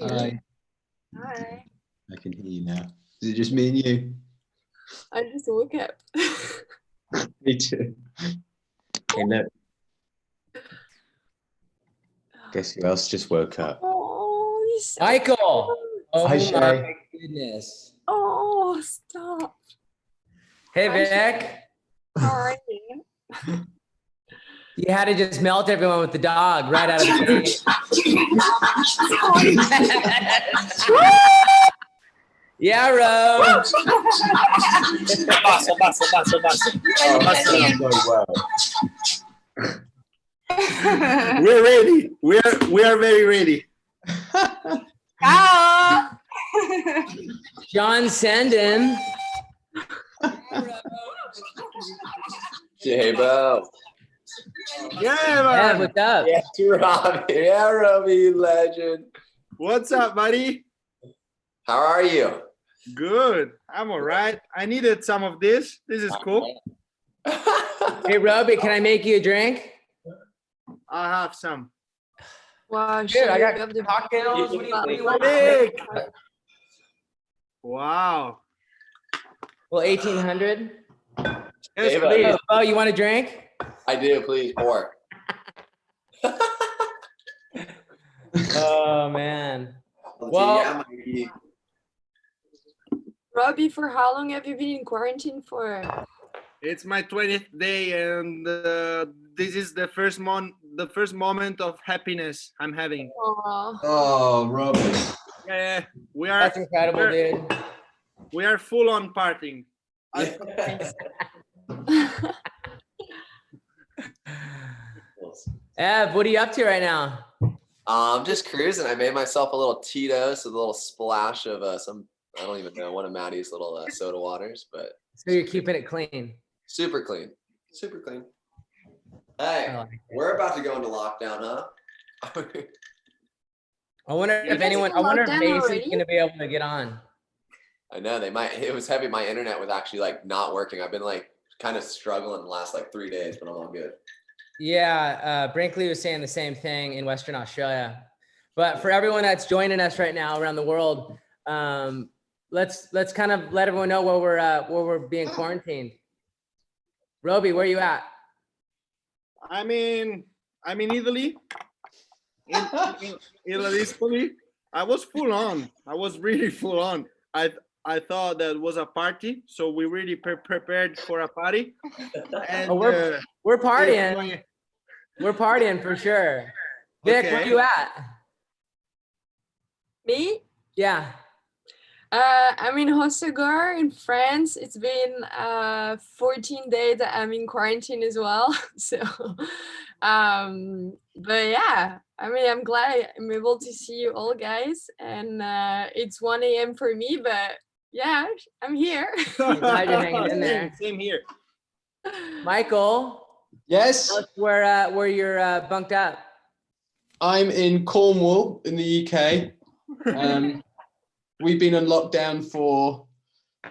Hi. Hi. I can hear you now. Is it just me and you? I just woke up. Me too. Hey, look. Guess who else just woke up? Oh, he's so Michael. cute. Oh Hi, my Shay. goodness. Oh, stop. Hey, Hi, Vic. How are you? You had to just melt everyone with the dog right out of the gate. Yeah, Ro. We're ready. We are very ready. Ciao. John Senden. J-Bo. Yeah, Yeah, man. what's up? Yeah, Robbie. Yeah, Robbie, legend. What's up, buddy? How are you? Good. I'm all right. I needed some of this. This is cool. Hey, Robbie, can I make you a drink? I'll have some. Wow, Dude, I you got have the cocktails. What do you want? Big. Wow. Well, 1800. Yes, Ava. please. Oh, you want a drink? I do, please, pour. Oh, man. Well, Robbie, for how long have you been in quarantine for? It's my 20th day, and this is the first moment of happiness I'm having. Oh, Oh, Robert. Yeah, we are. That's incredible, dude. We are full on partying. Ev, what are you up to right now? I'm just cruising. I made myself a little Tito's, a little splash of some, I don't even know, one of Maddie's little soda waters, but So you're keeping it clean. super clean. Super clean. Hey, we're about to go into lockdown, huh? I wonder if anyone, I wonder if Mason's going to be able to get on. I know they might. It was heavy. My internet was actually like not working. I've been like kind of struggling the last like 3 days, but I'm all good. Yeah, Brinkley was saying the same thing in Western Australia. But for everyone that's joining us right now around the world, let's kind of let everyone know where we're being quarantined. Roby, where are you at? I'm in Italy. In Italy, I was full on. I was really full on. I thought that was a party, so we really prepared for a party. And we're partying. We're partying for sure. Vic, Okay. where you at? Me? Yeah. I'm in Hossegor in France. It's been 14 days that I'm in quarantine as well. So, but yeah, I mean, I'm glad I'm able to see you all guys. And it's 1 a.m. for me, but yeah, I'm here. I'm glad you're hanging in there. Same here. Michael. Yes. Tell us where you're bunked up. I'm in Cornwall in the UK. We've been on lockdown for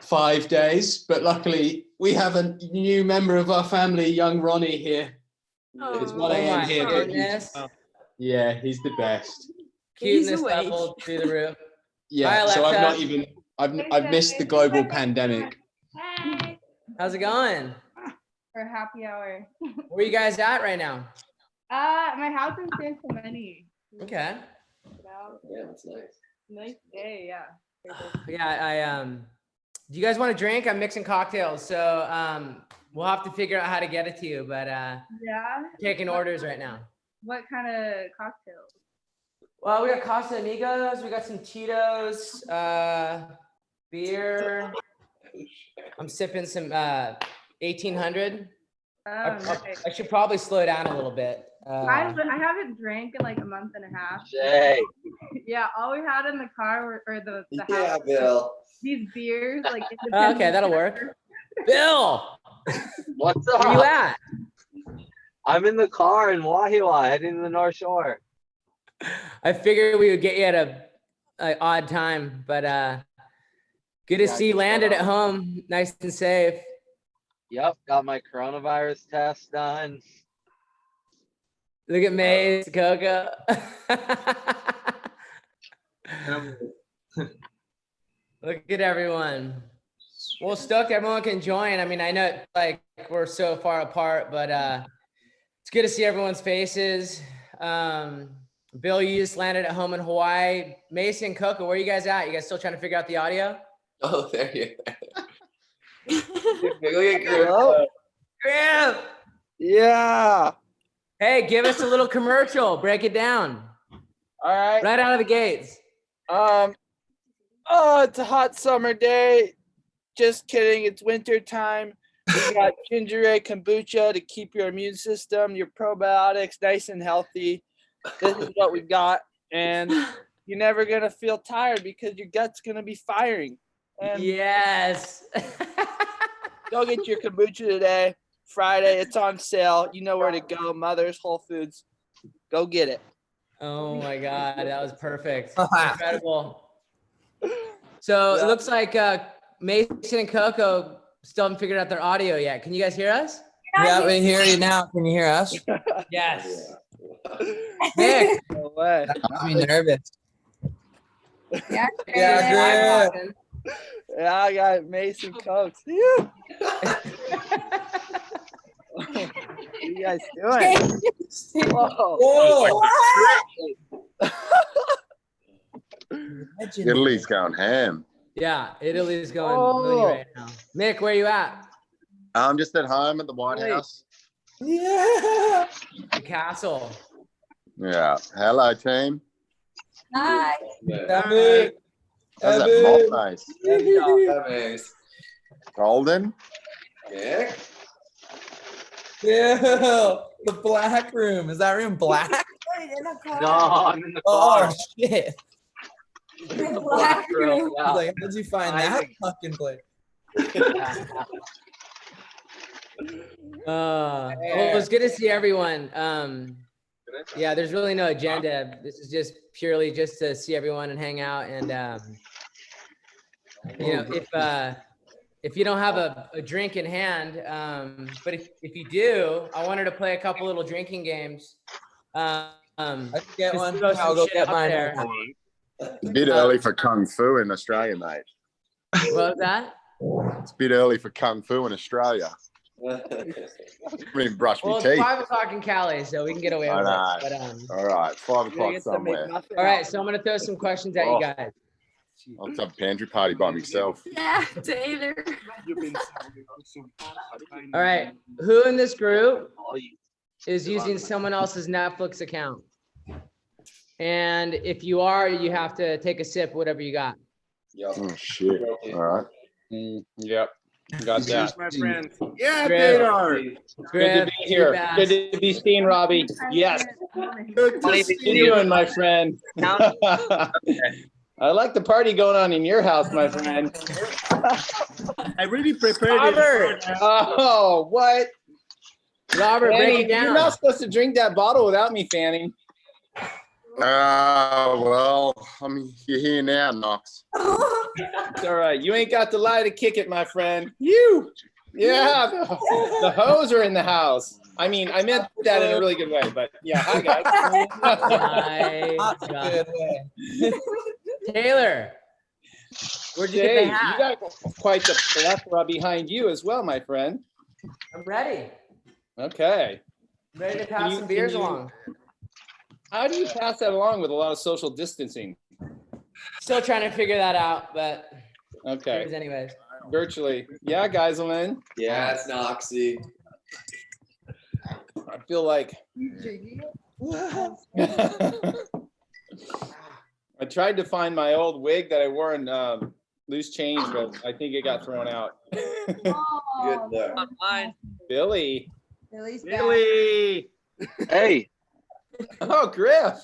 5 days, but luckily we have a new member of our family, young Ronnie, here. It's 1 a.m. here, but he's the best. Cuteness level through the roof. Yeah, Hi, so I've Alexa. not even I've missed the global pandemic. Hey. How's it going? For happy hour. Where you guys at right now? My house in San Clemente. Okay. Yeah, that's nice. Nice day, yeah. Yeah, do you guys want a drink? I'm mixing cocktails, so we'll have to figure out how to get it to you, but yeah. Taking orders right now. What kind of cocktails? Well, we got Casamigos, we got some Tito's, beer. I'm sipping some 1800. Okay. I should probably slow down a little bit. I haven't drank in like a month and a half. Jay. Yeah, all we had in the car or the Yeah, house. Bill. These beers, like Okay, that'll work. Bill, What's up? where you at? I'm in the car in Wahiawa, heading to the North Shore. I figured we would get you at a odd time, but Good to Yeah, see you landed at home, nice and safe. Yep, got my coronavirus test done. Look at Maze, Coco. Look at everyone. Well, stoked everyone can join. I mean, I know like we're so far apart, but it's good to see everyone's faces. Bill, you just landed at home in Hawaii. Mason, Coco, where are you guys at? You guys still trying to figure out the audio? Oh, there you are. Look at Griff. Hello? Griff! Yeah. Hey, give us a little commercial. Break it down. All right. Right out of the gates. Oh, it's a hot summer day. Just kidding. It's winter time. We got ginger ale kombucha to keep your immune system, your probiotics nice and healthy. This is what we've got. And you're never going to feel tired because your gut's going to be firing. And Yes. go get your kombucha today. Friday, it's on sale. You know where to go. Mother's, Whole Foods. Go get it. Oh my God, that was perfect. Incredible. So it looks like Mason and Coco still haven't figured out their audio yet. Can you guys hear us? Yeah, we hear you now. Can you hear us? Yes. Nick. No way. I'm nervous. Yeah, Yeah, good. Yeah, I got Mason Cokes. Yeah. What are you guys doing? Whoa. Italy's going ham. Yeah, Italy's going moody right now. Mick, where you at? I'm just at home at the White House. Yeah. The castle. Yeah. Hello, team. Hi. How's that mob face? Golden? Nick? Yeah. The black room. Is that room black? No, I'm in the Oh car. shit. The black room. I was like, how'd you find that fucking place? Well, it was good to see everyone. Yeah, there's really no agenda. This is just purely just to see everyone and hang out. And you know, if you don't have a drink in hand, but if you do, I wanted to play a couple little drinking games. I can get just one. throw some I'll go shit get up mine. there. It's a bit early for Kung Fu in Australia, mate. What was that? It's a bit early for Kung Fu in Australia. I haven't even brushed Well, my it's teeth. 5 o'clock in Cali, so we can get away with I it. know. But, All right, 5 o'clock somewhere. all right, so I'm gonna throw some questions at you guys. I'll have a pantry party by myself. Yeah, Taylor. All right, who in this group is using someone else's Netflix account? And if you are, you have to take a sip, whatever you got. Oh shit! All right. Yep. Got that. My friend. Yeah, Griff. Taylor. Good to be here. Good to be seen, Robbie. Yes. Good How to you see you. doing, my friend? I like the party going on in your house, my friend. I really prepared Robert. it. Oh, what? Robert, break Fanning, it down. you're not supposed to drink that bottle without me, Fanning. Well, you're here now, Knox. It's all right. You ain't got the lie to kick it, my friend. You. Yeah, the hoes are in the house. I mean, I meant that in a really good way, but yeah, hi guys. My That's a God. good way. Taylor, where'd you Jay, get the you hat? got quite the plethora behind you as well, my friend. I'm ready. Okay. Ready to pass some beers along. How do you pass that along with a lot of social distancing? Still trying to figure that out, but Okay. anyways. Virtually. Yeah, Geiselman. Yeah, it's Noxy. I feel like I tried to find my old wig that I wore in Loose Change, but I think it got thrown out. Good there. Billy. Billy. Hey, Oh, Griff.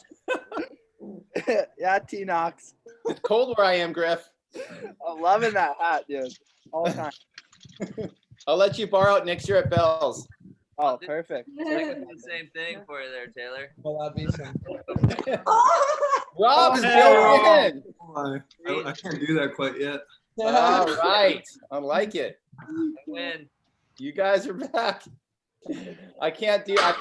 Yeah, T-Knox. It's cold where I am, Griff. I'm loving that hat, dude. All the time. I'll let you borrow it next year at Bell's. Oh, perfect. the same thing for you there, Taylor. Well, that'd be some. Rob is Oh, built in. I can't do that quite yet. All right. I like it. Win. You guys are back. I can't do. I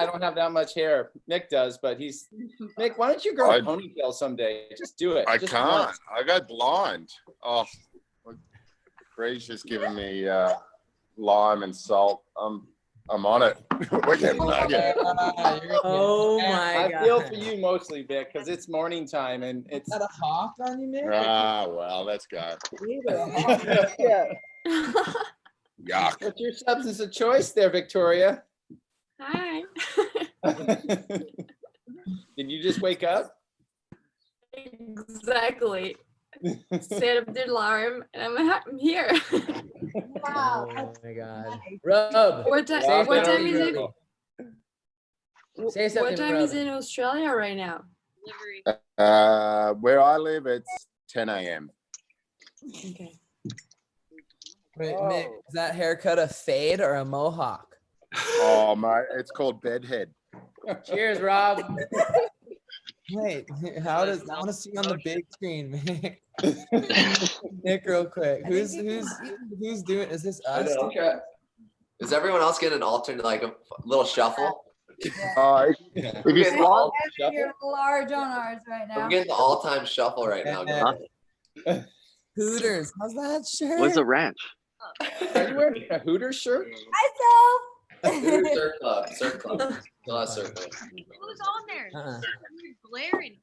don't have that much hair. Nick does, but Nick. Why don't you grow a ponytail someday? Just do it. I Just can't. once. I go blind. Oh, Cree's just giving me lime and salt. I'm on it. We're getting nugget. Oh my God. I feel for you mostly, Vic, because it's morning time and it's. Got a hawk on you, man? Well, let's go. Yeah. Yuck. What's your substance of choice there, Victoria? Hi. Did you just wake up? Exactly. Set up the alarm and I'm here. Wow. Oh my God. Rob. What time is it? Say something. What time is Rob. it in Australia right now? Where I live, it's 10 a.m. Okay. Wait, Mick, is that haircut a fade or a mohawk? Oh, mate, it's called bedhead. Cheers, Rob. Wait, how does I want to see on the big screen, man? Nick, real quick. Who's doing? Is this us? Is everyone else getting an alternate, like a little shuffle? If I'm you getting the all- You're large on ours right now. I'm getting the all-time shuffle right now. guys. Hooters, how's that shirt? What's a ranch? Are you wearing a Hooters shirt? Hooters Surf Club. Surf Club. Not Surf Club. Who's on there? Uh-uh. You're glaring.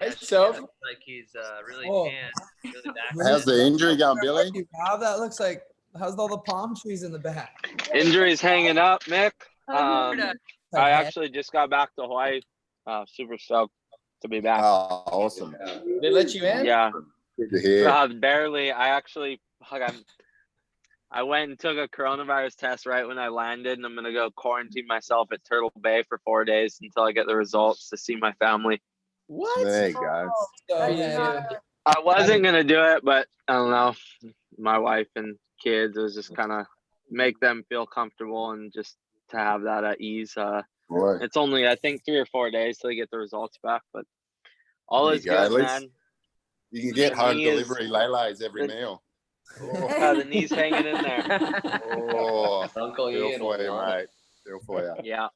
Hey, so Like he's really Oh. tan, really back. How's the injury going, Billy? Wow, that looks like. How's all the palm trees in the back? Injuries hanging up, Mick. I Like, actually just got back to Hawaii. Super stoked to be back. Oh, awesome. they let you in? Yeah, Good to hear. barely. I went and took a coronavirus test right when I landed, and I'm gonna go quarantine myself at Turtle Bay for 4 days until I get the results to see my family. What? There you go. so, Yeah. I wasn't gonna do it, but I don't know. My wife and kids, it was just kind of make them feel comfortable and just to have that at ease. Boy, It's only, I think, 3 or 4 days till they get the results back, but all there is you go. At good, least man. you can get The home knee is- delivery Lele's every meal. The knees hanging in there. Oh, Uncle feel Ian for will you, love mate. Feel for you. Yeah.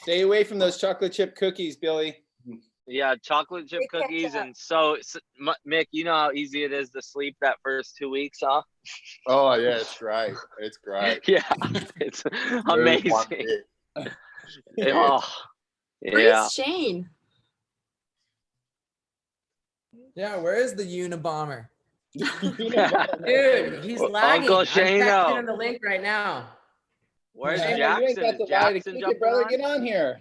Stay away from those chocolate chip cookies, Billy. Yeah, chocolate chip Big cookies. ketchup. And so, Mick, you know how easy it is to sleep that first 2 weeks, huh? Oh yeah, it's great. It's great. Yeah, it's Move amazing. one bit. Oh, yeah. Where's Shane? yeah, where is the Unabomber? Dude, he's lagging. Uncle I'm texting Shano. him the link right now. Where's Shane, you ain't Jackson? got Is the lie to Jackson kick it, jumping brother. on? Get on here.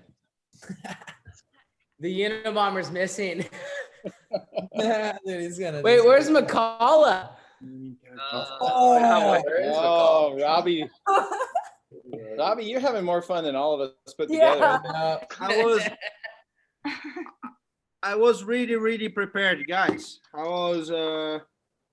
The Unabomber's missing. Dude, he's gonna. Wait, where's McCullough? Oh, Where is Oh, Robbie. Robbie, you're having more fun than all of us put together. Yeah. I was really prepared, guys.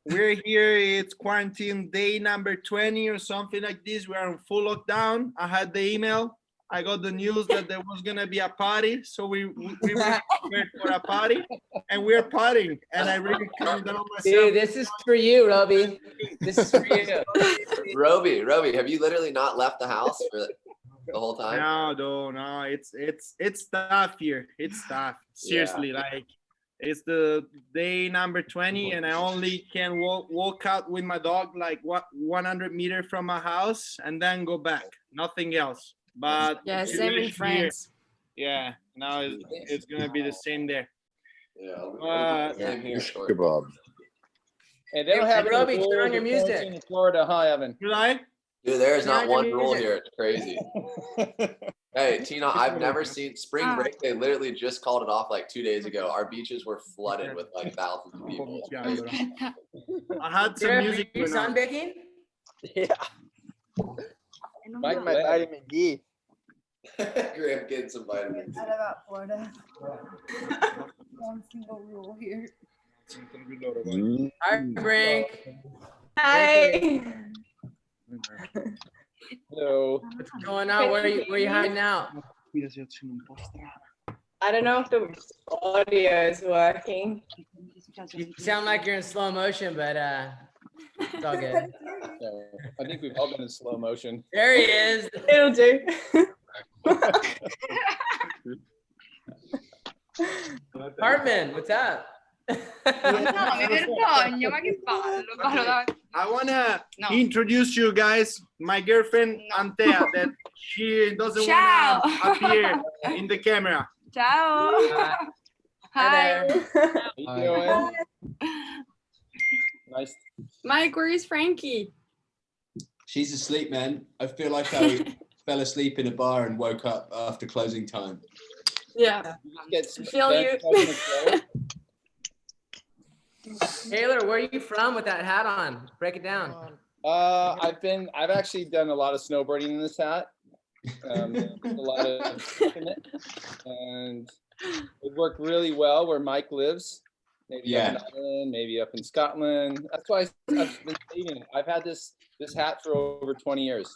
We're here, it's quarantine day number 20 or something like this. We are in full lockdown. I had the email. I got the news that there was gonna be a party. So we were prepared for a party and we're partying. And I really calmed down myself. Dude, this is for you, Robbie. This is for you. Roby, have you literally not left the house for the whole time? No. It's tough here. It's tough. Seriously, like it's the day number 20, and I only can walk out with my dog like 100 meters from my house and then go back. Nothing else. But Yeah, same in France. Yeah, now it's gonna be the same there. Yeah. Same here. Short. Kebab. And they don't Hey, have any Robbie, turn rules on your or music. quarantine in Florida, huh, Evan? Should I? Dude, there is Turn on not your one rule music. here. It's crazy. Hey, Tina, I've never seen spring break. They literally just called it off like 2 days ago. Our beaches were flooded with like thousands of people. It's crazy. I had some music You going on. sunbaking? Mike, My vitamin D. Graham getting some vitamins. Out about Florida. One single rule here. Hi, Brink. Hi. Hello. What's going on? Where are you hiding out? I don't know if the audio is working. You sound like you're in slow motion, but it's all good. So, I think we've all been in slow motion. There he is. It'll do. Hartman, what's up? No, mi vergogno, ma che ballo, ballo davanti. I wanna No. introduce you guys my girlfriend Antea that she doesn't Ciao. wanna appear in the camera. Ciao. Hi there. How you doing? Nice. Mike, where is Frankie? She's asleep, man. I feel like I fell asleep in a bar and woke up after closing time. Yeah. Get Feel you. Taylor, where are you from with that hat on? Break it down. I've actually done a lot of snowboarding in this hat. A lot of and it worked really well where Mike lives. Maybe up in Ireland, maybe up in Scotland. That's why I've been saving it. I've had this hat for over 20 years.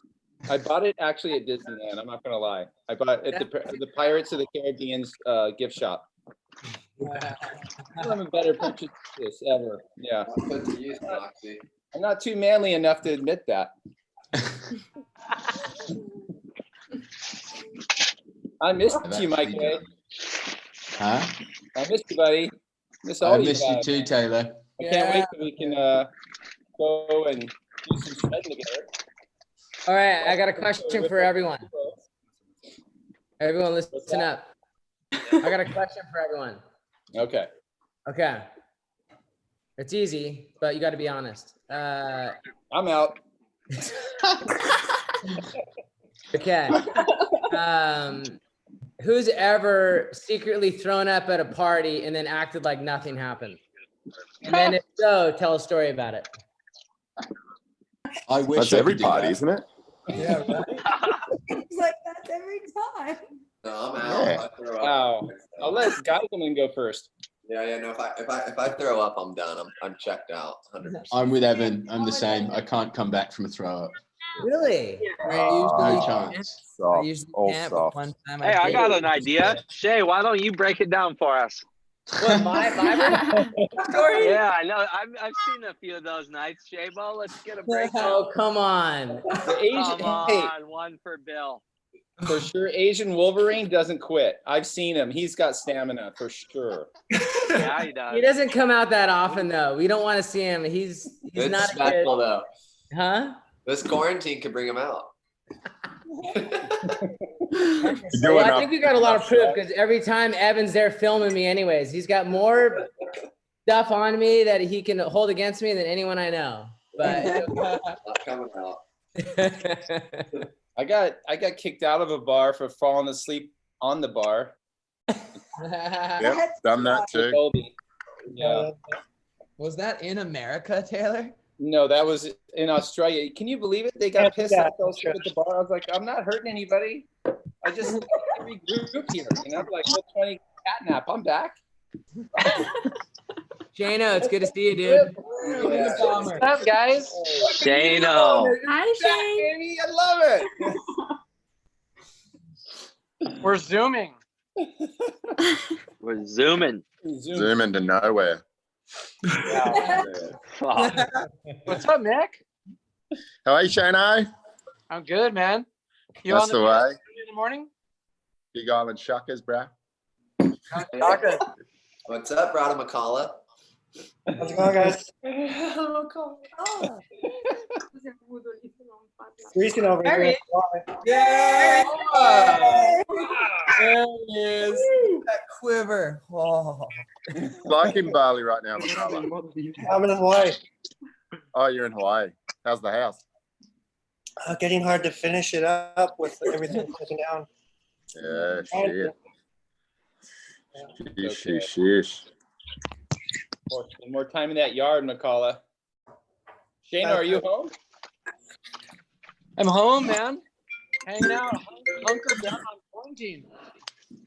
I bought it actually at Disneyland. I'm not gonna lie. I bought it at the Pirates of the Caribbean's gift shop. I'm a better purchase this ever. Yeah. I'm not too manly enough to admit that. I missed you, Mike. Huh? I missed you, buddy. I missed you too, Taylor. I can't wait till we can go and do some shredding together. All right, I got a question for everyone. Everyone, listen up. I got a question for everyone. Okay. Okay. It's easy, but you got to be honest. I'm out. Okay. Who's ever secretly thrown up at a party and then acted like nothing happened? And then if so, tell a story about it. I wish That's every party, isn't it? Yeah, right. It's like that's every time. No, I'm out. Yeah. If I throw up, Wow. I'll let Gottlieb go first. yeah. No, if I throw up, I'm done. I'm checked out. 100%. I'm with Evan. I'm the same. I can't come back from a throw up. Really? No chance. I usually all can't, soft. but one time Hey, I did. got an idea. Shay, why don't you break it down for us? What, my story? Yeah, I know. I've seen a few of those nights. Shaybo, let's get a breakdown. Oh, come on. The Asian, Come hey, on, one for Bill. for sure, Asian Wolverine doesn't quit. I've seen him. He's got stamina for sure. Yeah, he does. He doesn't come out that often, though. We don't want to see him. He's It's not a kid. special though. Huh? This quarantine could bring him out. Well, I think we got a lot of proof because every time Evan's there filming me anyways, he's got more stuff on me that he can hold against me than anyone I know. But Not coming out. I got kicked out of a bar for falling asleep on the bar. Yep, done that too. Kobe. Yeah. Was that in America, Taylor? No, that was in Australia. Can you believe it? They got pissed off at the bar. I was like, I'm not hurting anybody. I just every group here, you know, like 20 catnap. I'm back. Shano, it's good to see you, dude. Yeah. What's up, guys? Shano. Hi, Shane. Baby, I love it. We're zooming. We're zooming. Zoom into nowhere. Fuck. What's up, Nick? How are you, Shano? I'm good, man. You That's on the way. in the morning? Big Island Shuckers, bro. What's up, Brada McCullough? How's it going, guys? Freezing over There here. Yeah! There he is. That quiver. Oh. Like in Bali right now, McCullough. I'm in Hawaii. Oh, you're in Hawaii. How's the house? Getting hard to finish it up with everything closing down. Yeah, shit. Sheesh. More time in that yard, McCullough. Shana, are you home? I'm home, man. Hanging out, hunkered down on quarantine.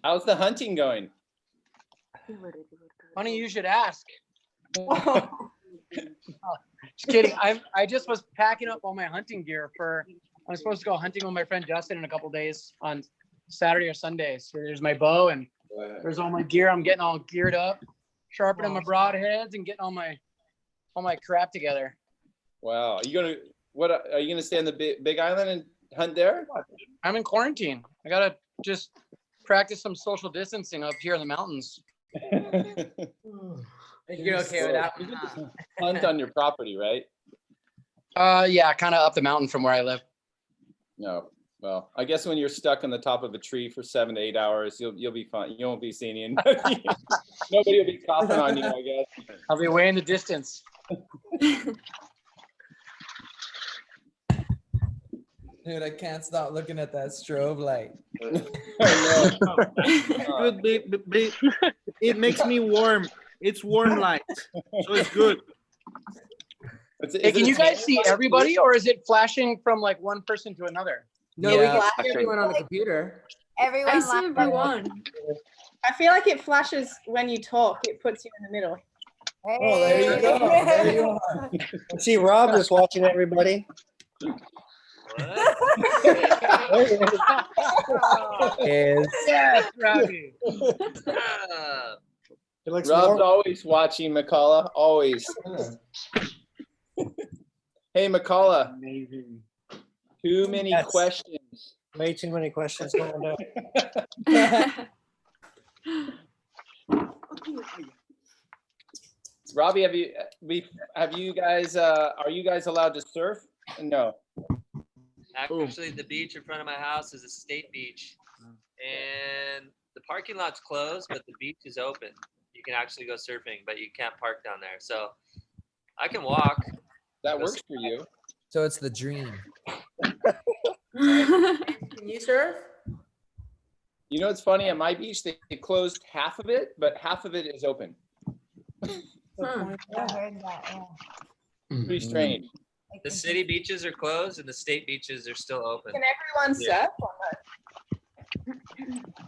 How's the hunting going? Funny you should ask. Just kidding. I just was packing up all my hunting gear I'm supposed to go hunting with my friend Justin in a couple days on Saturday or Sunday. So there's my bow and there's all my gear. I'm getting all geared up. sharpening my broadheads and getting all my crap together. Wow. Are you gonna stay on the Big Island and hunt there? I'm in quarantine. I gotta just practice some social distancing up here in the mountains. You're okay with that? Hunt on your property, right? Yeah, kind of up the mountain from where I live. No. Well, I guess when you're stuck on the top of a tree for 7 to 8 hours, you'll be fine. You won't be seeing anybody. Nobody will be coughing on you, I guess. I'll be way in the distance. Dude, I can't stop looking at that strobe light. Good, it makes me warm. It's warm light, so it's good. Hey, can you guys see everybody, or is it flashing from like one person to another? No, we can see everyone on the computer. Everyone. I see everyone. I feel like it flashes when you talk. It puts you in the middle. Oh, there you go. There you are. See, Rob is watching everybody. Yes, Robbie. Rob's always watching, McCullough. Always. Hey, McCullough. Amazing. Too many questions. Way too many questions going down. Robbie, are you guys allowed to surf? No. Actually, the beach in front of my house is a state beach, and the parking lot's closed, but the beach is open. You can actually go surfing, but you can't park down there. So I can walk. That works for you. So it's the dream. Can you surf? You know, it's funny, at my beach, they closed half of it, but half of it is open. Pretty strange. The city beaches are closed and the state beaches are still open. Can everyone surf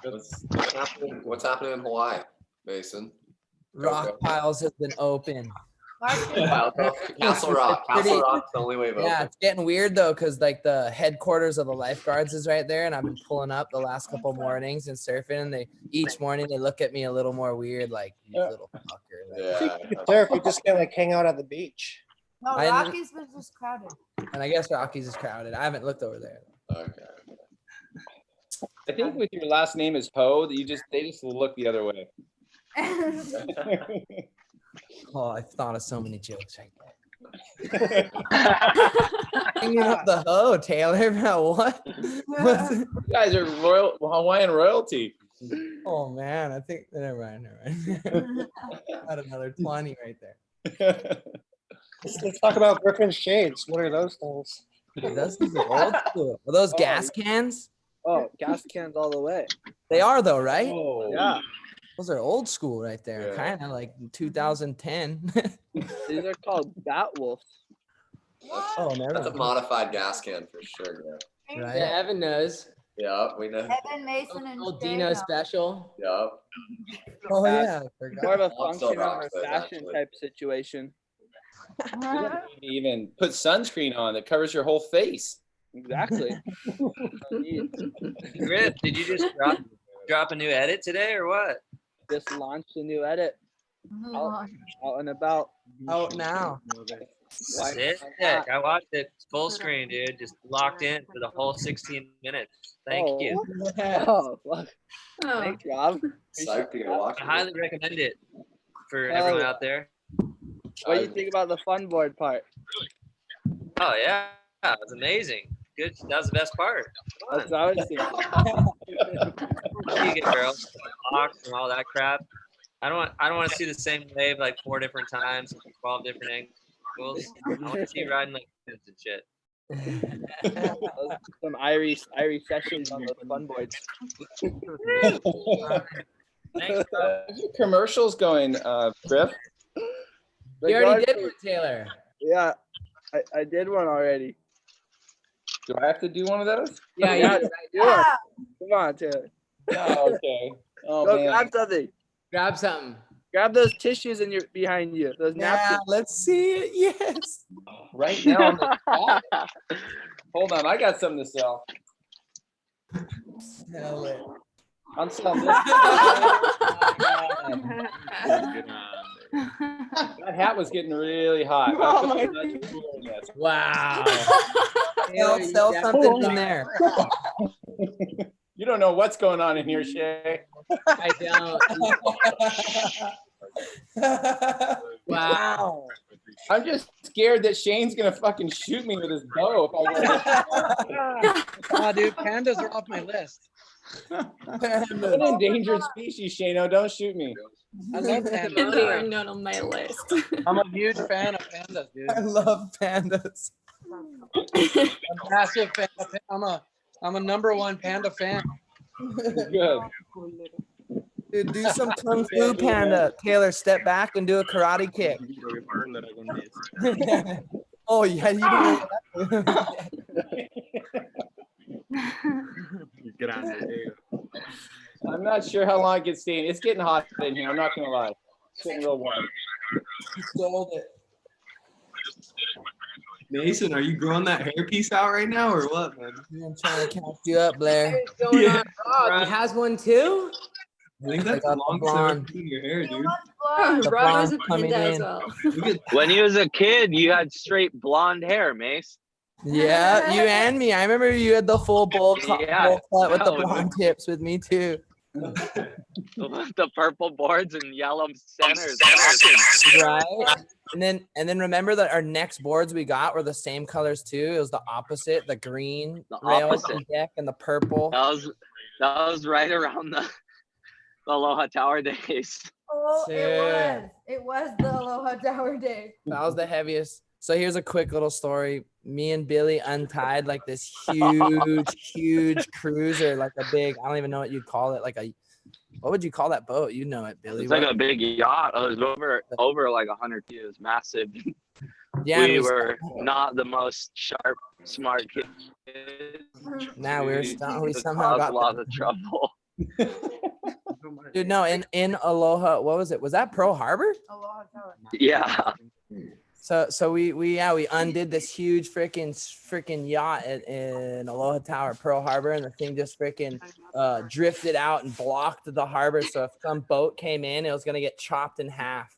on What's happening in Hawaii, Mason? Rock piles have been open. Castle Rock. Castle Rock's the only way of Yeah, open. it's getting weird though, because like the headquarters of the lifeguards is right there, and I've been pulling up the last couple mornings and surfing, and each morning they look at me a little more weird, like you little fucker. Yeah. Surf, you just can't like hang out at the beach. No, I- Rockies was just crowded. And I guess Rockies is crowded. I haven't looked over there. Okay. I think with your last name is Ho, they just look the other way. Oh, I've thought of so many jokes right there. Hanging up the hoe, Taylor. What? You guys are Hawaiian royalty. Oh man, I think never mind. Got another 20 right there. Let's talk about Griffin's shades. What are those things? Those things are old school. Are those gas cans? Oh, gas cans all the way. They are though, right? Oh. Yeah. Those are old school right there. Yeah. Kind of like 2010. These are called bat wolves. Oh, never That's a mind. modified gas can for sure. Yeah. Right? Yeah, Evan knows. Yep, we know. Evan Mason and Old Jay Dino know. special. Yep. Oh yeah. I forgot. More of a Also function rocks over those, fashion actually. type situation. You even put sunscreen on that covers your whole face. Exactly. Griff, did you just drop a new edit today or what? Just launched a new edit. Out and about. Out now. Sick. I watched it full screen, dude. Just locked in for the whole 16 minutes. Thank you. Oh, fuck. Oh. Thanks, Rob. Psyched to go watch I it. highly recommend it for Hell everyone yeah. out there. What do you think about the fun board part? Oh yeah, it was amazing. Good. That was the best part. That's what I was thinking. You get girls locks and all that crap. I don't want to see the same wave like 4 different times, 12 different angles. I want to see you riding like this and shit. Some Irish sessions on those fun boards. Thanks, Commercials going, Griff. You already did one, Taylor. Yeah, I did one already. Do I have to do one of those? Yeah, Yeah, you do it. Come on, Taylor. Oh, okay. Oh, Go man. grab something. grab something. Grab those tissues behind you. Those Yeah, napkins. let's see it. Yes. Right now on the spot? Hold on, I got something to sell. Hell it. On some. That hat was getting really hot. Oh my Wow. Sell something in there. You don't know what's going on in here, Shay. I don't. Wow. I'm just scared that Shane's gonna fucking shoot me with his bow if I wear Oh, dude, pandas are off my list. I'm an endangered species, Shano. Don't shoot me. I love They are pandas. not on my list. I'm a huge fan of pandas, dude. I love pandas. I'm a massive fan of I'm a #1 panda fan. Good. Dude, do some kung fu, panda. Taylor, step back and do a karate kick. Oh yeah, you don't. I'm not sure how long it can stay in. It's getting hot in here. I'm not gonna lie. It's getting real warm. You sold it. Mason, are you growing that hairpiece out right now or what, man? I'm trying to catch you up, Blair. What's going on? Oh, he has one too? I think that's got the long blonde. in your hair, dude. The Rob was blonde a coming panda as in. well. Look at When he was a kid, you had straight blonde hair, Mace. Yeah, you and me. I remember you had the full bowl cut, Yeah, bowl cut with the no, blonde tips with me too. The purple boards and yellow centers. Right. And then remember that our next boards we got were the same colors too. It was the opposite, the green The rails opposite. and deck and the purple. That was right around the Aloha Tower days. Oh, Yeah. it was the Aloha Tower day. That was the heaviest. So here's a quick little story. Me and Billy untied like this huge cruiser, like a big, I don't even know what you'd call it. What would you call that boat? You know it, Billy. It's like What? a big yacht. It was over like 100 feet. It was massive. Yeah, we were not the most sharp, smart kids. Nah, we It somehow caused got a lot of trouble. Dude, no, in Aloha, what was it? Was that Pearl Harbor? Aloha Tower. Yeah. So we undid this huge freaking yacht in Aloha Tower, Pearl Harbor, and the thing just freaking drifted out and blocked the harbor. So if some boat came in, it was gonna get chopped in half.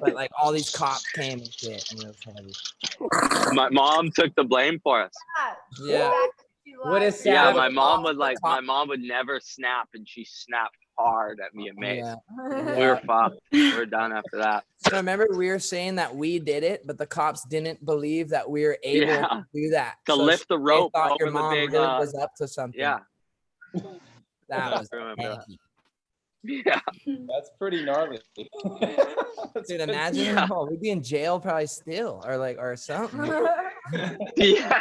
But like all these cops came and shit, and it was heavy. My mom took the blame for us. Yeah. What is Yeah, sad? my mom would never snap, and she snapped hard at me and Mace. Yeah. We were fucked. We were done after that. So remember, we were saying that we did it, but the cops didn't believe that we were able to do that. To lift the they rope thought your over the mom big, really was up to something. Yeah. That was I remember that. heavy. Yeah. That's pretty gnarly. Dude, imagine we'd be in jail probably still, or something. Yeah.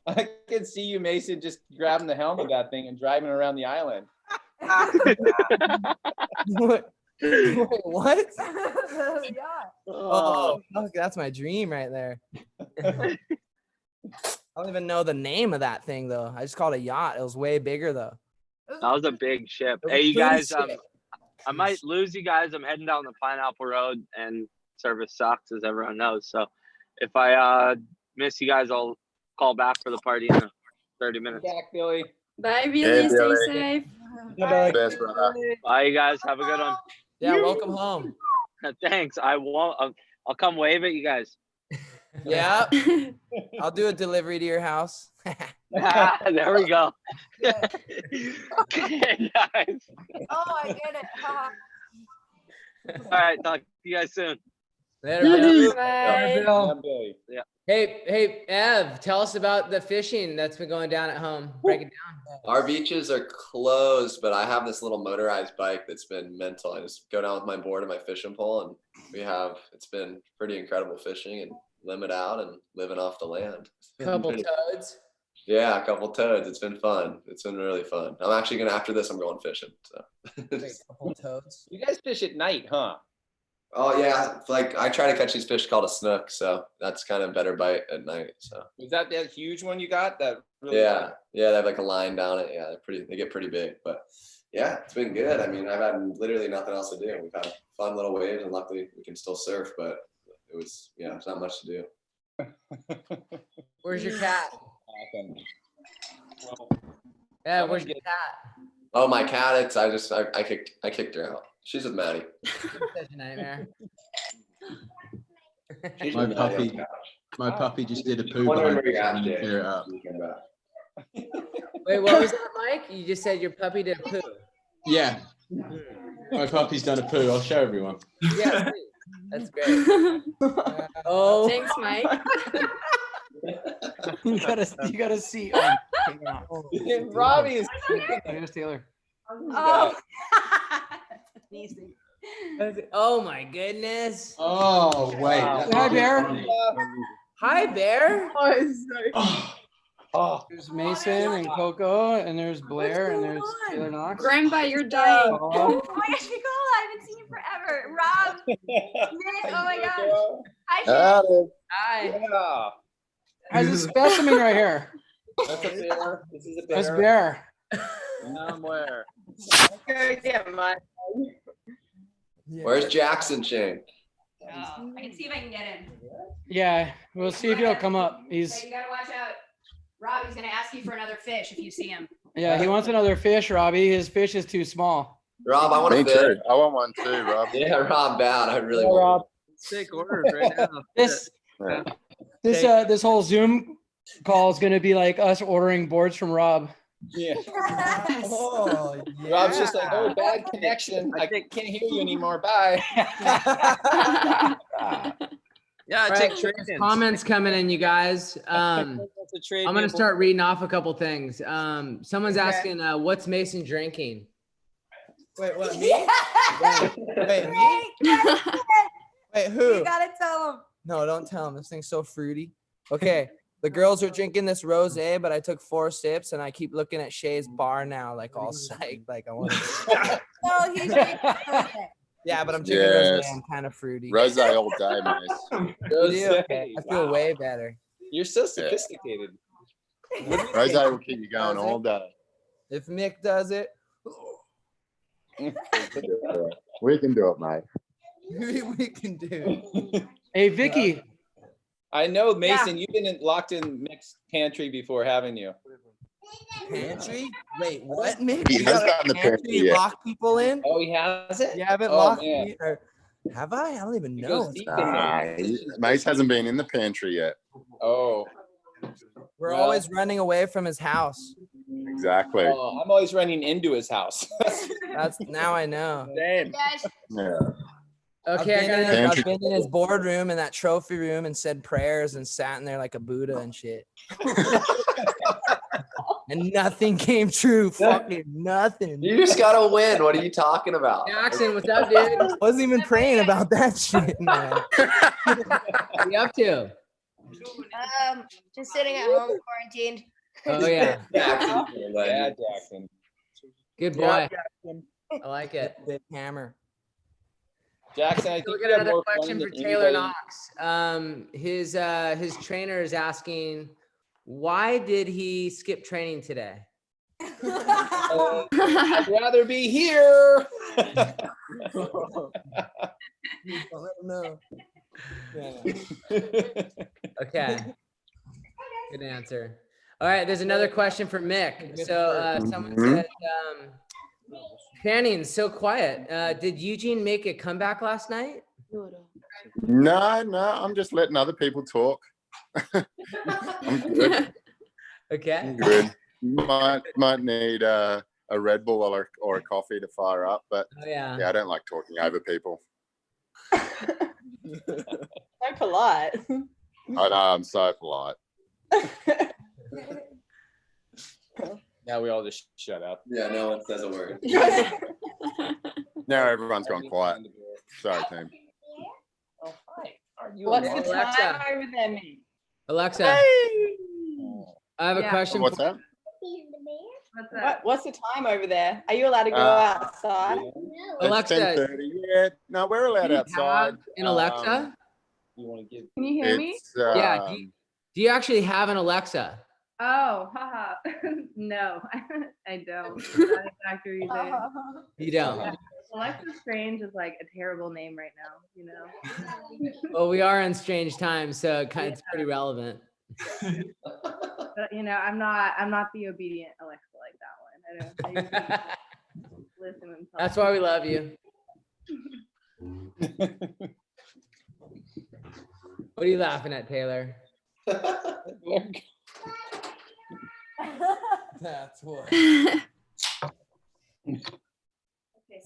I can see you, Mason, just grabbing the helm of that thing and driving around the island. What? Wait, what? Yeah. Oh, fuck, that's my dream right there. I don't even know the name of that thing though. I just called it a yacht. It was way bigger though. That was a big ship. It was Hey, you a cruise guys, ship. I might lose you guys. I'm heading down the Pineapple Road, and service sucks, as everyone knows. So if I miss you guys, I'll call back for the party in 30 minutes. Back, Billy. Bye, Billy. Hey, Stay Billy. safe. Bye. Best, brother. Bye, you guys. Have a good one. Yeah, welcome home. Thanks. I won't. I'll come wave at you guys. Yeah, I'll do a delivery to your house. There we go. Okay, guys. Oh, I get it. All right. Talk to you guys soon. Later, Bill. Bye. I'm Billy. Yeah. Hey, Ev, tell us about the fishing that's been going down at home. Break it down. Our beaches are closed, but I have this little motorized bike that's been mental. I just go down with my board and my fishing pole, and it's been pretty incredible fishing and limit out and living off the land. Couple toads. Yeah, a couple toads. It's been fun. It's been really fun. I'm actually after this, I'm going fishing. So. Couple toads. You guys fish at night, huh? Oh yeah, like I try to catch these fish called a snook, so that's kind of better bite at night. So Was that huge one you got? That really yeah, they have like a line down it. Yeah, they get pretty big, but yeah, it's been good. I mean, I've had literally nothing else to do. We've had fun little waves, and luckily we can still surf, but it's not much to do. Where's your cat? Yeah, where's your cat? Oh, my cat. I kicked her out. She's with Maddie. Such a nightmare. She's My with Maddie on the puppy, couch. my puppy just did a poo Wondering behind where you're me, at, so I need to Jay. clear it up. You come back. Wait, what was that, Mike? You just said your puppy did a poo. Yeah, my puppy's done a poo. I'll show everyone. Yeah, please. That's great. Oh, Thanks, Mike. You gotta see. Robbie is. Here's Taylor. Oh. Amazing. oh my goodness. Oh wait. Wow. Hi, Bear. Hi, Bear. Oh, There's Mason and Coco, and there's Blair, and there's Taylor Knox. Grandpa, you're dying. Oh my gosh, Nicole, I haven't seen you forever. Rob, Nick, oh my gosh. Hi, Shannon. Hi. yeah. There's a specimen right here. That's a bear. This is a bear. That's Bear. Somewhere. Where's Jackson, Shane? Oh, I can see if I can get in. Yeah, we'll see if he'll come up. He's But you gotta watch out. Robbie's gonna ask you for another fish if you see him. yeah, he wants another fish, Robbie. His fish is too small. Rob, I want Me to fit. too. I want one too, Rob. Yeah, Rob, bad. I really Yeah, want. Rob. Take orders right now. This Yeah. this whole Zoom call is gonna be like us ordering boards from Rob. Yeah. Oh, Rob's just like, oh, bad connection. I can't hear you anymore. Bye. Yeah, All take right, trade-ins. there's comments coming in, you guys. I'm gonna start reading off a couple things. Someone's asking, what's Mason drinking? Wait, what? Me? Wait, me? Wait, who? You gotta tell him. No, don't tell him. This thing's so fruity. Okay, the girls are drinking this rosé, but I took 4 sips and I keep looking at Shay's bar now, like all psyched, like I want to. Oh, he's drinking rosé. Yeah, but I'm drinking Yes. rosé. I'm kind of fruity. Rose all day, mate. You do? Okay, I feel way better. You're so sophisticated. Rose will keep you going all day. If Mick does it, We can do it, mate. we can do. Hey, Vicky. I know, Mason, you've been locked in Mick's pantry before, haven't you? Pantry? Wait, what, Mick? He You has got a gotten the pantry, you yeah. lock people in? Oh, he has it? You haven't Oh, locked man. me? Or have I? I don't even He know. goes deep in there. Mace hasn't been in the pantry yet. Oh, We're Well- always running away from his house. Exactly. oh, I'm always running into his house. That's now I know. Same. Guys, Yeah. Okay, I got I've been in his boardroom in that trophy room and said prayers and sat in there like a Buddha and shit. And nothing came true. Fucking nothing. You just gotta win. What are you talking about? Jackson, what's up, dude? Wasn't even praying about that shit, man. What are you up to? just sitting at home quarantined. Oh yeah, Jackson. Yeah, Jackson. good boy. I like it. Big hammer. Jackson, I So we think got you have another more question fun for than Taylor anybody. Knox. His trainer is asking, why did he skip training today? I'd rather be here. No. Okay. Good answer. All right, there's another question for Mick. So someone said, Fanning's so quiet. Did Eugene make a comeback last night? No, I'm just letting other people talk. I'm good. Okay. I'm good. Might need a Red Bull or a coffee to fire up, but Oh yeah. yeah, I don't like talking over people. So polite. I know, I'm so polite. Now we all just shut up. Yeah, no one says a word. Now everyone's gone quiet. Sorry, team. Oh, hi. Are you What's the alive? Alexa. time over there, me? Alexa, I have a Yeah. question. What's for- that? What's the time over there? Are you allowed to go outside? Alexa, It's 10:30. Yeah, no, we're allowed do you outside. have an Alexa? You want to give? Can you hear me? It's, Yeah. Do you actually have an Alexa? Oh, haha. No, I don't. Not exactly what you say. You don't. Alexa Strange is like a terrible name right now, you know? Well, we are in strange times, so it's pretty relevant. But you know, I'm not the obedient Alexa like that I know. I usually listen and talk. That's why we love you. What are you laughing at, Taylor? That's what. Okay,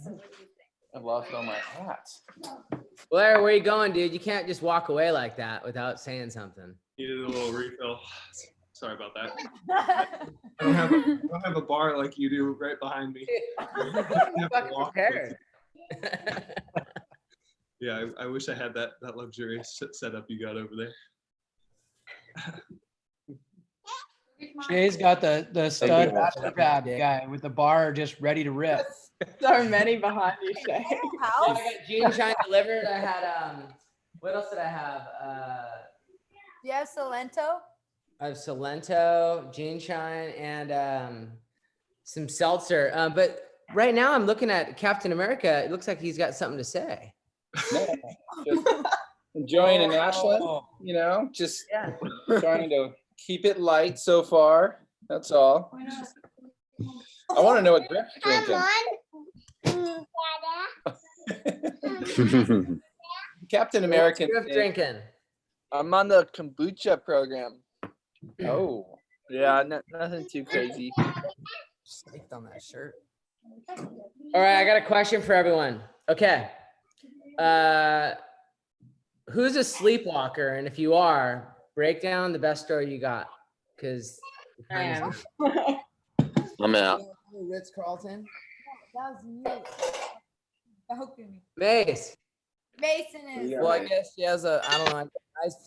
so what do you think? I've lost all my hats. Blair, where you going, dude? You can't just walk away like that without saying something. Needed a little refill. Sorry about that. I don't have a bar like you do right behind me. Yeah, I wish I had that luxurious setup you got over there. Shay's got the stud bachelor pad guy with the bar just ready to rip. So many behind you, Shay. Yeah, I got Gene Shine delivered. I had what else did I have? Do you have Salento? I have Salento, Gene Shine, and some seltzer. But right now I'm looking at Captain America. It looks like he's got something to say. Just enjoying an Ashland, you know, just trying to keep it light so far. That's all. I want to know what Griff's drinking. Captain American. Griff drinking. I'm on the kombucha program. Oh. Yeah, nothing too crazy. Staked on that shirt. All right, I got a question for everyone. Okay. Who's a sleepwalker? And if you are, break down the best story you got. Because I am. I'm out. Ritz Carlton. That was me. Balcony. Mace. Mason is. Well, I guess she has I don't know.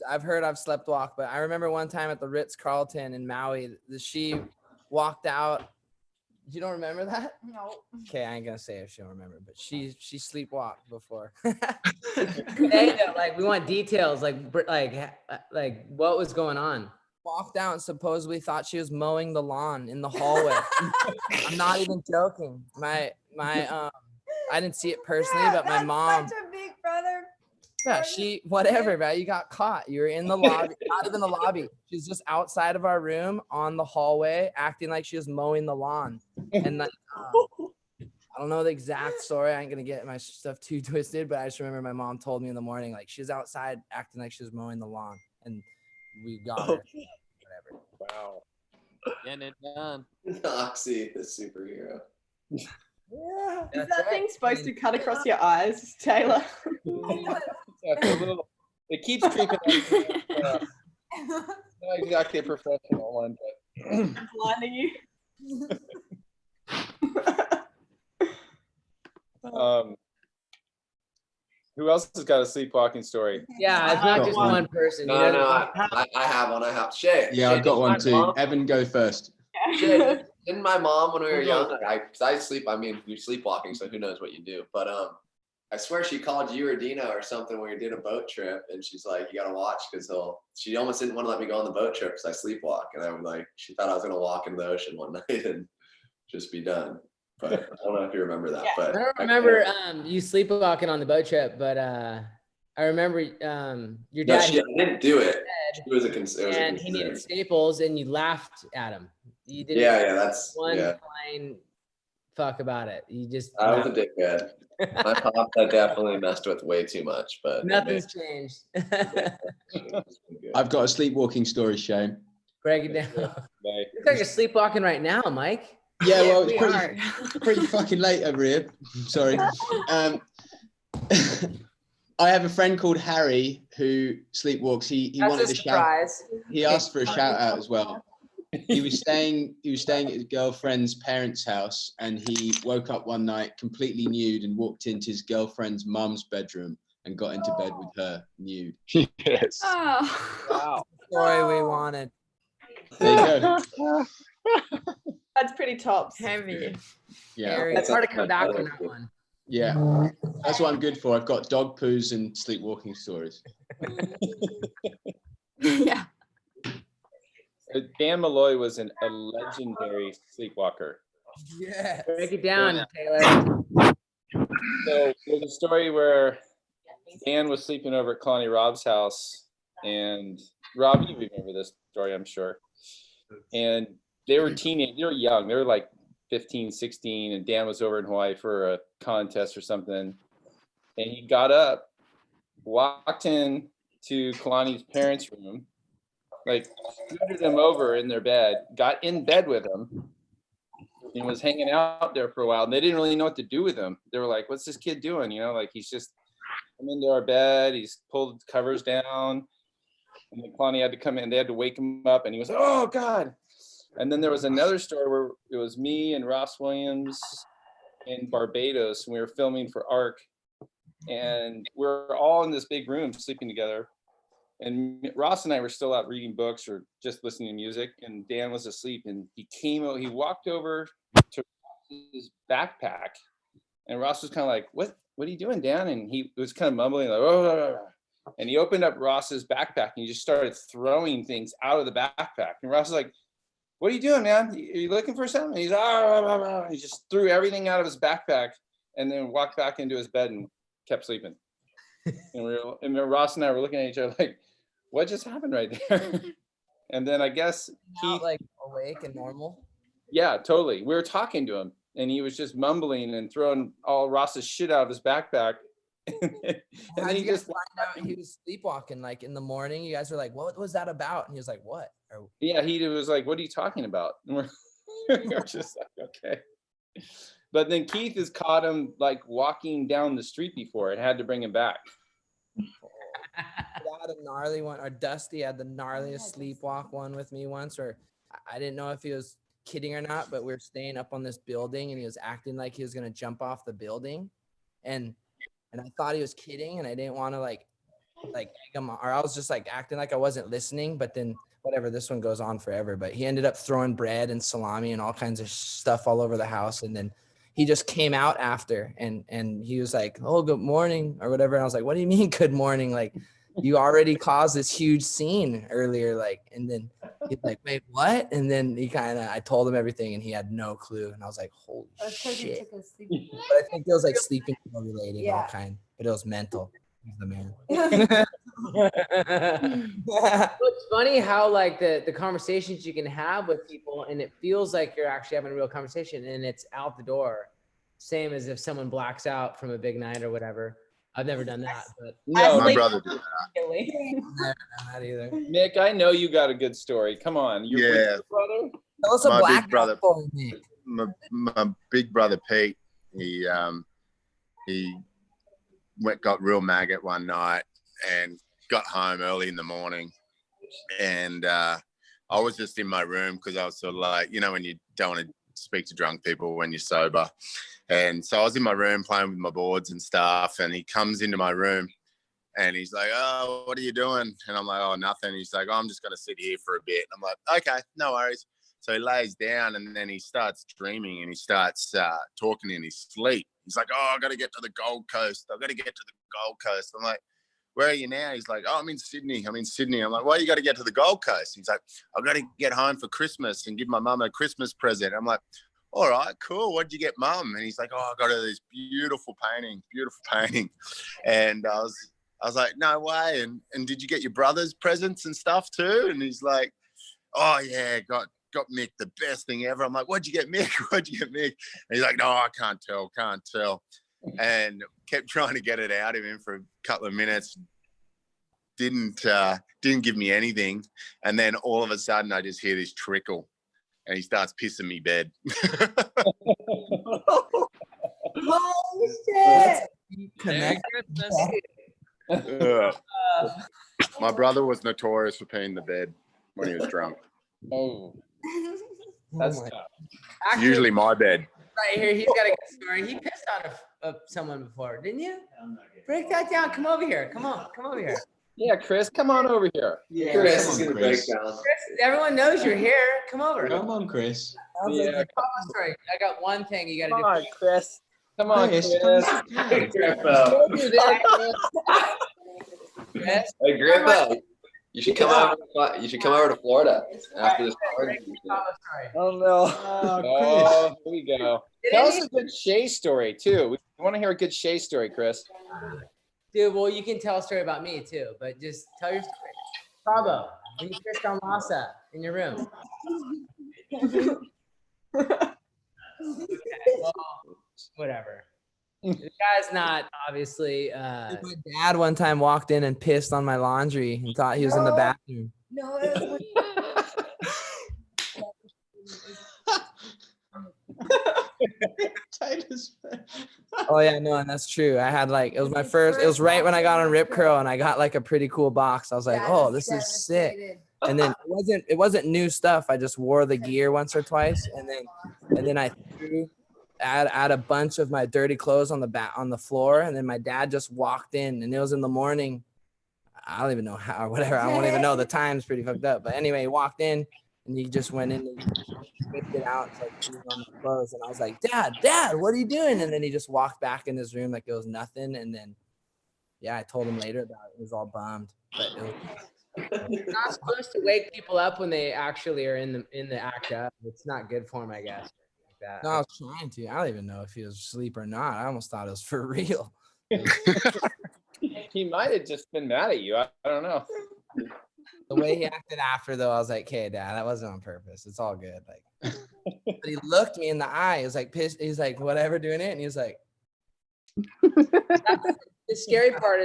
I've heard I've slept walk, but I remember one time at the Ritz Carlton in Maui, she walked out. You don't remember that? No. Okay, I ain't gonna say if she'll remember, but she sleepwalked before. Hey, like we want details, like what was going on? Walked out and supposedly thought she was mowing the lawn in the hallway. I'm not even joking. My I didn't see it personally, but my mom. Such a big brother. Yeah, whatever, man. You got caught. You were in the lobby, not even the lobby. She's just outside of our room on the hallway, acting like she was mowing the lawn. And like, I don't know the exact story. I ain't gonna get my stuff too twisted, but I just remember my mom told me in the morning, like she was outside acting like she was mowing the lawn, and we got her. Whatever. Wow. Getting it done. Oxy, the superhero. Yeah. Is that thing supposed to cut across your eyes, Taylor? It keeps creeping up. Not exactly a professional one, but Blinding you. Who else has got a sleepwalking story? Yeah, it's not just one person. No, I have one. I have Shay. Yeah, Shay, I've got didn't one my too. mom- Evan, go first. Shay, didn't my mom when we were young? Because I sleep. I mean, you're sleepwalking, so who knows what you do? But I swear she called you or Dino or something when we did a boat trip, and she's like, "You gotta watch because she almost didn't want to let me go on the boat trip because I sleepwalk, and I was like, she thought I was gonna walk into the ocean one night and just be done. But I don't know if you remember that. But I don't remember you sleepwalking on the boat trip, but I remember your no, dad. she didn't do it. It was a And he needed staples, and you laughed at him. You didn't. Yeah, that's one yeah. fine fuck about it. You just. I was a dickhead. My pop that definitely messed with way too much, but Nothing's changed. I've got a sleepwalking story, Shane. Break it down. Looks like you're sleepwalking right now, Mike. Yeah, well, we it's pretty fucking late over here. Sorry. I have a friend called Harry who sleepwalks. He That's wanted a a shout. surprise. He asked for a shout out as well. He was staying at his girlfriend's parents' house, and he woke up one night completely nude and walked into his girlfriend's mum's bedroom and got into bed with her nude. Yes. Oh. Wow. Story we wanted. There you go. That's pretty tops. Heavy. Yeah. It's hard to come back from that one. Yeah. That's what I'm good for. I've got dog poos and sleepwalking stories. Yeah. Dan Malloy was a legendary sleepwalker. Yeah. Break it down, Taylor. So there's a story where Dan was sleeping over at Connie Rob's house, and Rob, you remember this story, I'm sure. And they were young. They were like 15, 16, and Dan was over in Hawaii for a contest or something. And he got up, walked in to Kalani's parents' room, like scooted them over in their bed, got in bed with them, and was hanging out there for a while. And they didn't really know what to do with him. They were like, what's this kid doing? You know, like he's just come into our bed, he's pulled the covers down. And then Kalani had to come in, they had to wake him up, and he was like, oh God. And then there was another story where it was me and Ross Williams in Barbados, and we were filming for ARC. And we're all in this big room sleeping together. And Ross and I were still out reading books or just listening to music, and Dan was asleep. And he walked over to his backpack, and Ross was kind of like, what are you doing, Dan? And he was kind of mumbling like, oh. And he opened up Ross's backpack and he just started throwing things out of the backpack. And Ross was like, what are you doing, man? Are you looking for something? And he's he just threw everything out of his backpack and then walked back into his bed and kept sleeping. And Ross and I were looking at each other like, what just happened right there? And then I guess he like awake and normal. Yeah, totally. We were talking to him and he was just mumbling and throwing all Ross's shit out of his backpack. And then he just find out he was sleepwalking like in the morning. You guys were like, what was that about? And he was like, what? Yeah, he was like, what are you talking about? And we're just like, okay. But then Keith has caught him like walking down the street before and had to bring him back. He had a gnarly one, or Dusty had the gnarliest sleepwalk one with me once, or I didn't know if he was kidding or not, but we were staying up on this building and he was acting like he was going to jump off the building. And I thought he was kidding, and I didn't want to like egg him on, or I was just like acting like I wasn't listening. But then whatever, this one goes on forever. But he ended up throwing bread and salami and all kinds of stuff all over the house. And then he just came out after and he was like, oh, good morning or whatever. And I was like, what do you mean good morning? Like, you already caused this huge scene earlier. Like, and then he's like, wait, what? And then I told him everything and he had no clue. And I was like, holy shit. But I think it was like sleeping related, all kind, but it was mental. He's the man. It's funny how like the conversations you can have with people and it feels like you're actually having a real conversation and it's out the door. Same as if someone blacks out from a big night or whatever. I've never done that, but no, my brother did that. Not either. Nick, I know you got a good story. Come on. Yeah. Brother? Tell us a My black big brother, story, Nick. my big brother Pete, he got real maggot one night and got home early in the morning, and I was just in my room because I was sort of like, you know, when you don't want to speak to drunk people when you're sober, and so I was in my room playing with my boards and stuff, and he comes into my room and he's like, oh, what are you doing? And I'm like, oh, nothing. He's like, oh, I'm just gonna sit here for a bit. And I'm like, okay, no worries. So he lays down and then he starts dreaming and he starts talking in his sleep. He's like, oh, I got to get to the Gold Coast. I've got to get to the Gold Coast. I'm like, where are you now? He's like, oh, I'm in Sydney. I'm like, why you got to get to the Gold Coast? He's like, I've got to get home for Christmas and give my mum a Christmas present. I'm like, all right, cool. What'd you get, mum? And he's like, oh, I got her this beautiful painting. And I was like, no way. And did you get your brother's presents and stuff too? And he's like, oh yeah, got Mick the best thing ever. I'm like, what'd you get Mick? And he's like, no, I can't tell. And kept trying to get it out of him for a couple of minutes. Didn't give me anything. And then all of a sudden I just hear this trickle and he starts pissing me bed. Holy shit. My brother was notorious for peeing the bed when he was drunk. Oh, that's tough. Actually, Usually my bed. right here, he's got a good story. He pissed on someone before, didn't you? Break that down. Come over here. Come over here. Yeah, Chris, come on over here. Yeah, Chris, Chris is gonna break down. Chris, everyone knows you're here. Come over. Come on, Chris. Yeah, Sorry, I got one thing you got to come do. on, Chris. Come on, Chris, Chris. Hey, Grandpa. Chris, Hey, Grandpa. You should come over. You should come over to Florida after this party. Oh no! Oh, Here we go. Tell us a good Shay story too. We want to hear a good Shay story, Chris. Dude, well, you can tell a story about me too, but just tell your story. Bravo. When you pissed on Masa in your room. Well, whatever. The guy's not obviously. My dad one time walked in and pissed on my laundry and thought he was in the bathroom. No, it was Oh yeah, no, and that's true. I had like, it was my first, it was right when I got on Rip Curl and I got like a pretty cool box. I was like, oh, this is sick. And then it wasn't new stuff. I just wore the gear once or twice, and then I threw add a bunch of my dirty clothes on the floor, and then my dad just walked in, and it was in the morning. I don't even know how or whatever. I won't even know. The time's pretty fucked up. But anyway, he walked in and he just went in and whipped it out and like threw it on my clothes. And I was like, Dad, what are you doing? And then he just walked back in his room like it was nothing. And then, yeah, I told him later about it. He was all bummed. But it was, You're not supposed to wake people up when they actually are in the act up. It's not good for them, I guess. Like that. no, I was trying to. I don't even know if he was asleep or not. I almost thought it was for real. He might have just been mad at you. I don't know. The way he acted after, though, I was like, "Hey, Dad, that wasn't on purpose. It's all good." Like, but he looked me in the eye. He was like pissed. He's like, "Whatever, doing it," and he was like, The scary part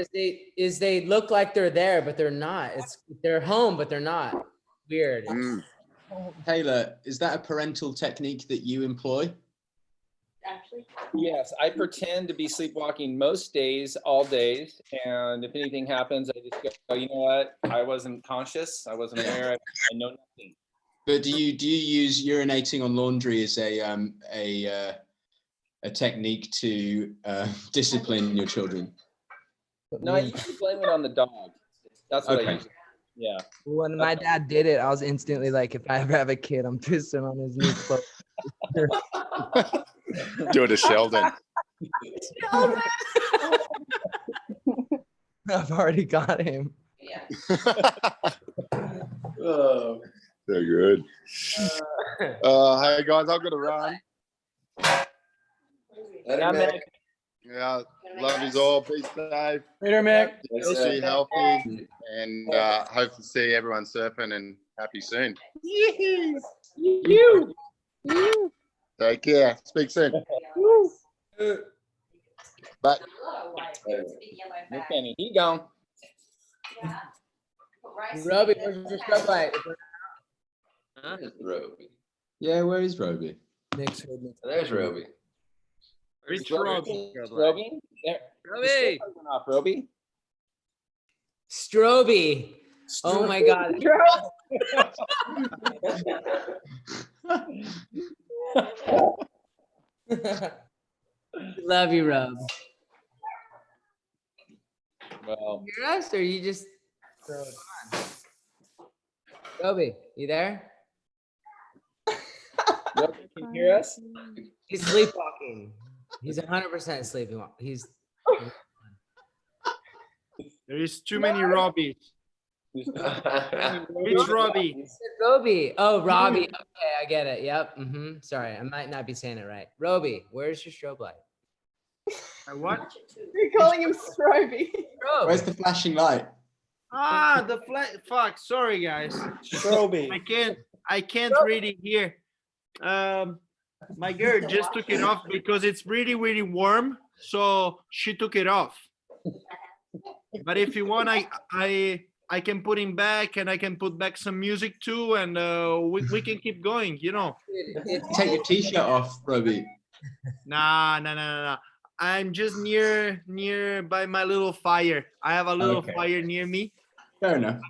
is they look like they're there, but they're not. They're home, but they're not. Weird. Taylor, is that a parental technique that you employ? Yes, I pretend to be sleepwalking most days, all days, and if anything happens, I just go, you know what? I wasn't conscious. I wasn't aware. I know nothing. But do you use urinating on laundry as a technique to discipline your children? No, I usually blame it on the dog. That's what I usually. Yeah. When my dad did it, I was instantly like, if I ever have a kid, I'm pissing on his new clothes. Do it to Sheldon. I've already got him. Oh, so good. Hey guys, I've got to run. Yeah, love you all. Be safe. Later, Mick. Stay healthy, and hope to see everyone surfing and happy soon. You. Take care. Speak soon. Bye. Kenny, he gone. Roby, where's your strobe light? Roby. Yeah, where is Roby? There's Roby. Where's Roby? Roby? There. Roby. Off, Roby. Stroby. Oh my God. Love you, Rob. Well, Hear us, or you just Roby, you there? Roby, can you hear us? He's sleepwalking. He's 100% sleeping. He's. There is too many Robbies. Which Robbie? Roby. Oh, Robbie. Okay, I get it. Yep. Sorry, I might not be saying it right. Roby, where's your strobe light? What? You're calling him Stroby. Where's the flashing light? Ah, the fuck. Sorry, guys. Stroby. I can't really hear. My girl just took it off because it's really, really warm. So she took it off. But if you want, I can put him back, and I can put back some music too, and we can keep going, you know. Take your t-shirt off, Roby. Nah. I'm just near by my little fire. I have a little fire near me. Fair enough.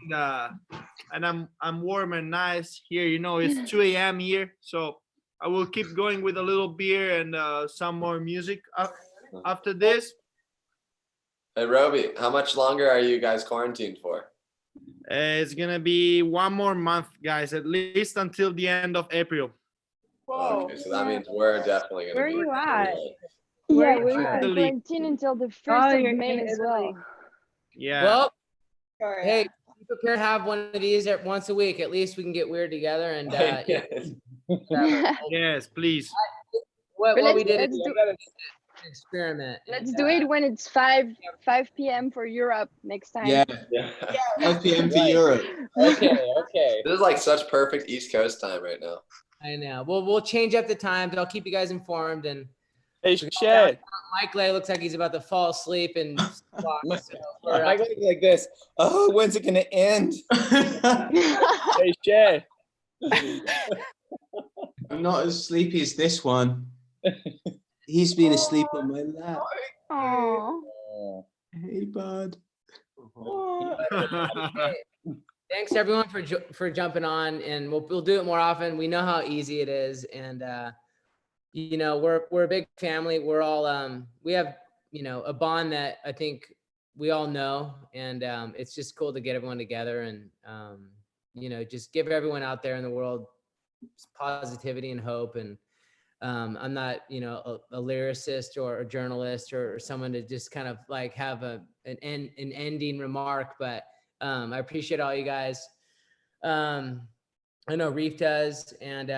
And I'm warm and nice here. You know, it's 2 a.m. here, so I will keep going with a little beer and some more music after this. Hey, Roby, how much longer are you guys quarantined for? It's gonna be 1 more month, guys, at least until the end of April. Whoa. Okay, so that means we're definitely gonna. Where are you at? Yeah, Where we're are in you? quarantine until the 1st Oh, of you're May in as Italy. well. Yeah. Well, hey, be prepared to have one of these once a week. At least we can get weird together and Yes, please. what But we did let's is do- experiment. Let's do it when it's 5 p.m. for Europe next time. Yeah. 5 p.m. for Europe. Okay. This is like such perfect East Coast time right now. I know. Well, we'll change up the times. I'll keep you guys informed. And hey, Shay. Mike Lay looks like he's about to fall asleep and I go like this. Oh, when's it gonna end? Hey, Shay. I'm not as sleepy as this one. He's been asleep on my lap. Oh. Hey, bud. Thanks everyone for jumping on, and we'll do it more often. We know how easy it is, and you know, we're a big family. We're all we have, you know, a bond that I think we all know, and it's just cool to get everyone together and you know, just give everyone out there in the world positivity and hope. And I'm not, you know, a lyricist or a journalist or someone to just kind of like have an ending remark, but I appreciate all you guys. I know Reef does, and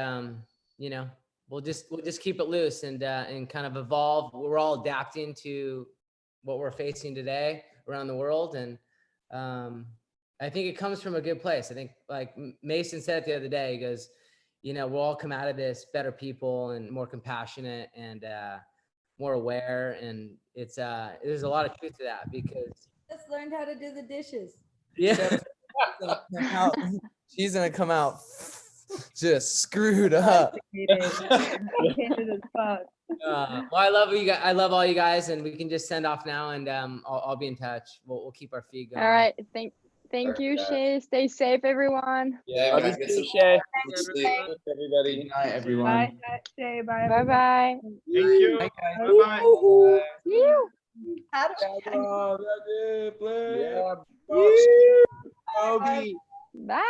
you know, we'll just keep it loose and kind of evolve. We're all adapting to what we're facing today around the world, and I think it comes from a good place. I think, like Mason said it the other day, he goes, you know, we'll all come out of this better people and more compassionate and more aware, and it's there's a lot of truth to that, because Just learned how to do the dishes. yeah. She's gonna come out just screwed up. Well, I love you guys. I love all you guys, and we can just send off now, and I'll be in touch. We'll keep our feed going. All right. Thank you, Shay. Stay safe, everyone. Yeah, Love you too, Shay. everybody. Good night, everyone. Bye, Shay. Bye. Bye bye. Thank you. Bye, Bye-bye. See you. How do Yeah, Bye.